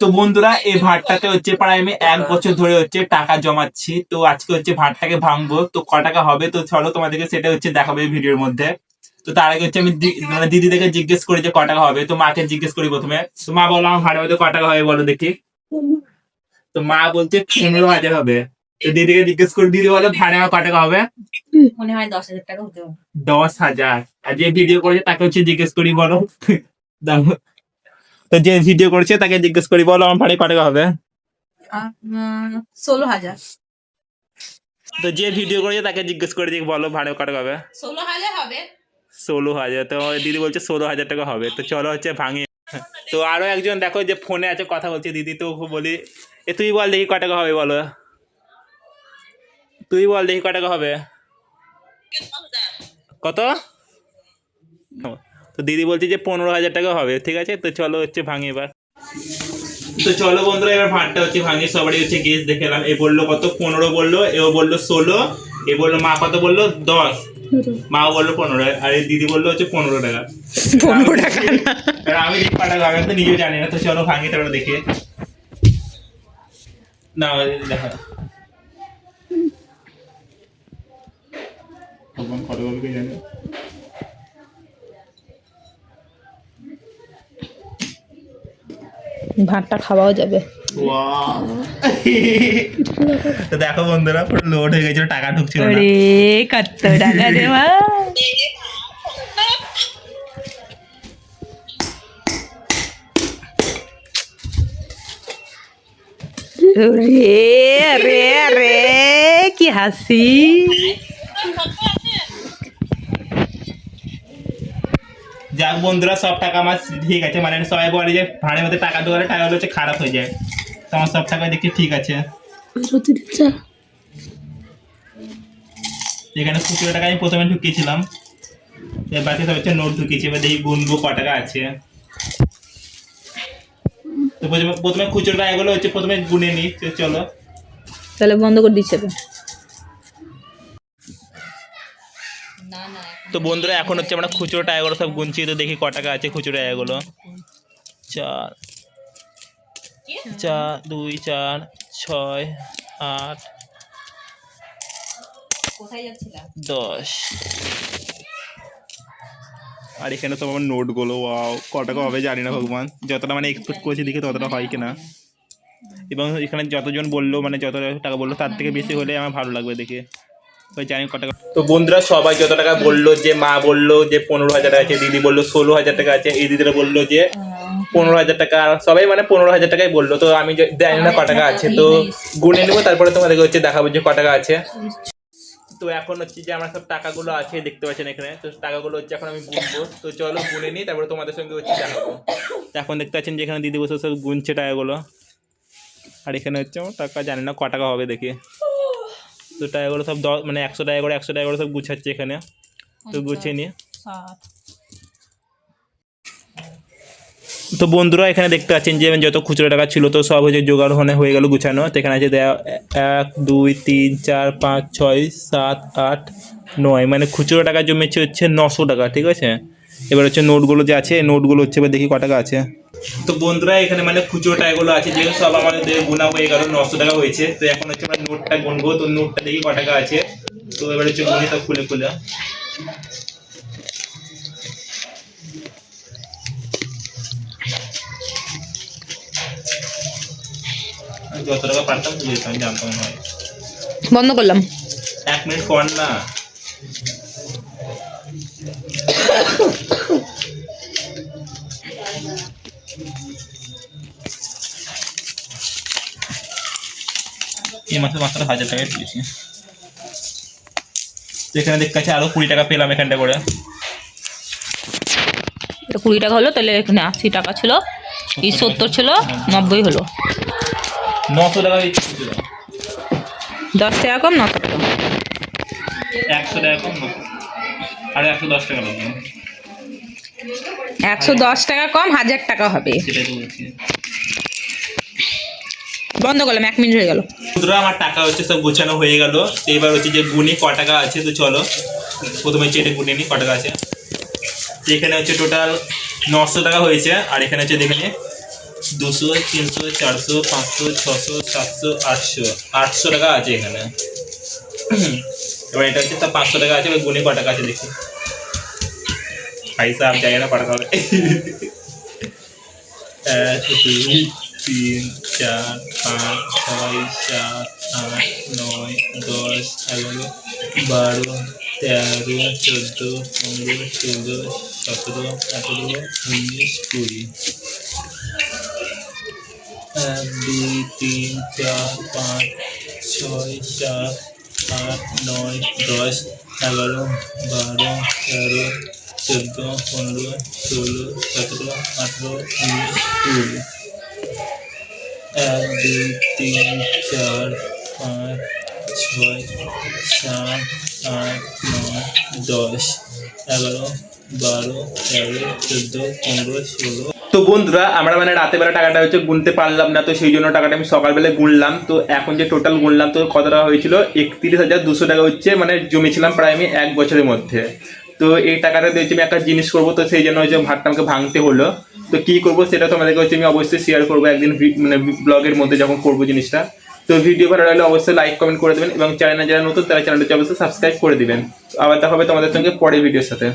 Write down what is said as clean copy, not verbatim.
তো বন্ধুরা এই ভাতটাতে হচ্ছে প্রায় আমি 1 বছর ধরে হচ্ছে টাকা জমাচ্ছি। তো আজকে হচ্ছে ভাতটাকে ভাঙবো, তো ক টাকা হবে তো চলো তোমাদেরকে সেটা হচ্ছে দেখাবো এই ভিডিওর মধ্যে। তো তার আগে হচ্ছে আমি মানে দিদি থেকে জিজ্ঞেস করি যে ক টাকা হবে, তো মাকে জিজ্ঞেস করি প্রথমে। তো মা বলো আমার ভাড়া মধ্যে ক টাকা হবে বলো দেখি। তো মা বলছে 15,000 হবে। তো দিদিকে জিজ্ঞেস করি, দিদি বলো ভাড়া আমার ক টাকা হবে। মনে হয় 10,000 টাকা হতে হবে। 10,000। আর যে ভিডিও করেছে তাকে হচ্ছে জিজ্ঞেস করি বলো দাম। তো যে ভিডিও করেছে তাকে জিজ্ঞেস করি বলো আমার ভাড়া ক টাকা হবে। 16,000। তো যে ভিডিও করেছে তাকে জিজ্ঞেস করে দিই বলো ভাড়া কত হবে। 16,000 হবে। 16,000। তো দিদি বলছে 16,000 টাকা হবে। তো চলো হচ্ছে ভাঙি। তো আরো একজন দেখো যে ফোনে আছে কথা বলছে দিদি, তো বলি এ তুই বল দেখি ক টাকা হবে বলো, তুই বল দেখি ক টাকা হবে। কত? তো দিদি বলছে যে 15,000 টাকা হবে। ঠিক আছে, তো চলো হচ্ছে ভাঙি এবার। তো চলো বন্ধুরা এবার ভাতটা হচ্ছে ভাঙি, সবারই হচ্ছে গেস দেখে এলাম। এ বললো কত 15 বললো, এও বললো 16, এ বললো মা কত বললো 10, মাও বললো 15, আর এই দিদি বললো হচ্ছে 15 টাকা। 15 টাকা আর আমি দেখি কটা হবে তো নিজেও জানি না। তো চলো ভাঙি তারপরে দেখি। না দেখা ভগবান কত বলবে কে জানে। ভাতটা খাওয়াও যাবে। তো দেখো বন্ধুরা পুরো লোড হয়ে গেছিল, টাকা ঢুকছিল না। আরে কত টাকা দেওয়া। রে রে রে কি হাসি। যাক বন্ধুরা সব টাকা আমার ঠিক আছে, মানে সবাই বলে যে ভাড়ের মধ্যে টাকা দেওয়ার টাকা হচ্ছে খারাপ হয়ে যায়, তো আমার সব টাকা দেখি ঠিক আছে। এখানে খুচরো টাকা আমি প্রথমে ঢুকিয়েছিলাম, এর বাকি সব হচ্ছে নোট ঢুকিয়েছি। এবার দেখি গুনবো ক টাকা আছে। তো প্রথমে খুচরো টাকাগুলো হচ্ছে প্রথমে গুনে নিই। তো চলো তাহলে বন্ধ করে দিচ্ছে। না না তো বন্ধুরা এখন হচ্ছে আমরা খুচরো টাকাগুলো সব গুনছি। তো দেখি ক টাকা আছে খুচরো টাকাগুলো। 4 4 2 4 6 8 কোথায় যাচ্ছিলাম? 10। আর এখানে সব আমার নোটগুলো, ওয়াও ক টাকা হবে জানি না ভগবান, যতটা মানে এক্সপেক্ট করেছি দেখি ততটা হয় কিনা। এবং এখানে যতজন বললো মানে যত টাকা বললো তার থেকে বেশি হলে আমার ভালো লাগবে দেখে। ওই জানি ক টাকা। তো বন্ধুরা সবাই যত টাকা বললো, যে মা বললো যে 15,000 আছে, দিদি বললো 16,000 টাকা আছে, এই দিদিরা বললো যে 15,000 টাকা, সবাই মানে 15,000 টাকাই বললো। তো আমি জানি না ক টাকা আছে, তো গুনে নেবো তারপরে তোমাদেরকে হচ্ছে দেখাবো যে ক টাকা আছে। তো এখন হচ্ছে যে আমার সব টাকাগুলো আছে দেখতে পাচ্ছেন এখানে, তো টাকাগুলো হচ্ছে এখন আমি গুনবো। তো চলো গুনে নিই তারপরে তোমাদের সঙ্গে হচ্ছে দেখাবো। তো এখন দেখতে পাচ্ছেন যে এখানে দিদি বসে সব গুনছে টাকাগুলো, আর এখানে হচ্ছে আমার টাকা জানি না ক টাকা হবে দেখি। তো টাকাগুলো সব মানে 100 টাকা করে 100 টাকা করে সব গুছাচ্ছে এখানে, তো গুছিয়ে নিয়ে। তো বন্ধুরা এখানে দেখতে পাচ্ছেন যে যত খুচরো টাকা ছিল তো সব হচ্ছে জোগাড় হয়ে গেল গুছানো। তো এখানে আছে 1 2 3 4 5 6 7 8 9, মানে খুচরো টাকা জমেছে হচ্ছে 900 টাকা। ঠিক আছে, এবার হচ্ছে নোটগুলো যে আছে নোটগুলো হচ্ছে এবার দেখি ক টাকা আছে। তো বন্ধুরা এখানে মানে খুচরো টাকাগুলো আছে যেহেতু সব আমাদের গুণা হয়ে গেল, 900 টাকা হয়েছে। তো এখন হচ্ছে আমরা নোটটা গুনবো, তো নোটটা দেখি ক টাকা আছে। তো এবার হচ্ছে গুনি সব খুলে খুলে। যত টাকা পারতাম আমি জানতাম না। বন্ধ করলাম। 1 মিনিট পর না। এই মাসে মাত্র 1,000 টাকায় পেয়েছি। এখানে দেখতে পাচ্ছি আরো 20 টাকা পেলাম এখানটা করে। 20 টাকা হলো, তাহলে এখানে 80 টাকা ছিল, এই 70 ছিল, 90 হলো। 900 টাকা হয়েছে, 10 টাকা কম 900 টাকা। 100 টাকা কম, আর 110 টাকা লাগবে। 110 টাকা কম 1000 টাকা হবে। সেটাই তো বলছি। বন্ধ করলাম, 1 মিনিট হয়ে গেল। বন্ধুরা আমার টাকা হচ্ছে সব গোছানো হয়ে গেল। এবার হচ্ছে যে গুনি ক টাকা আছে। তো চলো প্রথমে হচ্ছে এটা গুনে নিই ক টাকা আছে। এখানে হচ্ছে টোটাল 900 টাকা হয়েছে, আর এখানে হচ্ছে দেখে নিই 200, 300, 400, 500, 600, 700, 800 800 টাকা আছে এখানে। এবার এটা হচ্ছে তার 500 টাকা আছে, এবার গুনে ক টাকা আছে দেখি। পয়সা आप जाएगा ना पड़ा खाओ। 1 2 3 4 5 6 7 8 9 10 11 12 13 14 15 16 17 18 19 20। 1 2 3 4 5 6 7 8 9 10 11 12 13 14 15 16 17 18 19 20। 1 2 3 4 5 6 7 8 9 10 11 12 13 14 15 16। তো বন্ধুরা আমরা মানে রাতে বেলা টাকাটা হচ্ছে গুনতে পারলাম না, তো সেই জন্য টাকাটা আমি সকালবেলায় গুনলাম। তো এখন যে টোটাল গুনলাম তো কত টাকা হয়েছিল, 31,200 টাকা হচ্ছে মানে জমেছিলাম প্রায় আমি 1 বছরের মধ্যে। তো এই টাকাটা দিয়ে আমি একটা জিনিস করবো, তো সেই জন্য হচ্ছে ভাতটা আমাকে ভাঙতে হলো। তো কি করবো সেটা তোমাদেরকে হচ্ছে আমি অবশ্যই শেয়ার করবো একদিন মানে ব্লগের মধ্যে যখন করবো জিনিসটা। তো ভিডিও ভালো লাগলে অবশ্যই লাইক কমেন্ট করে দেবেন এবং চ্যানেলে যারা নতুন তারা চ্যানেলটা অবশ্যই সাবস্ক্রাইব করে দিবেন। আবার দেখা হবে তোমাদের সঙ্গে পরের ভিডিওর সাথে।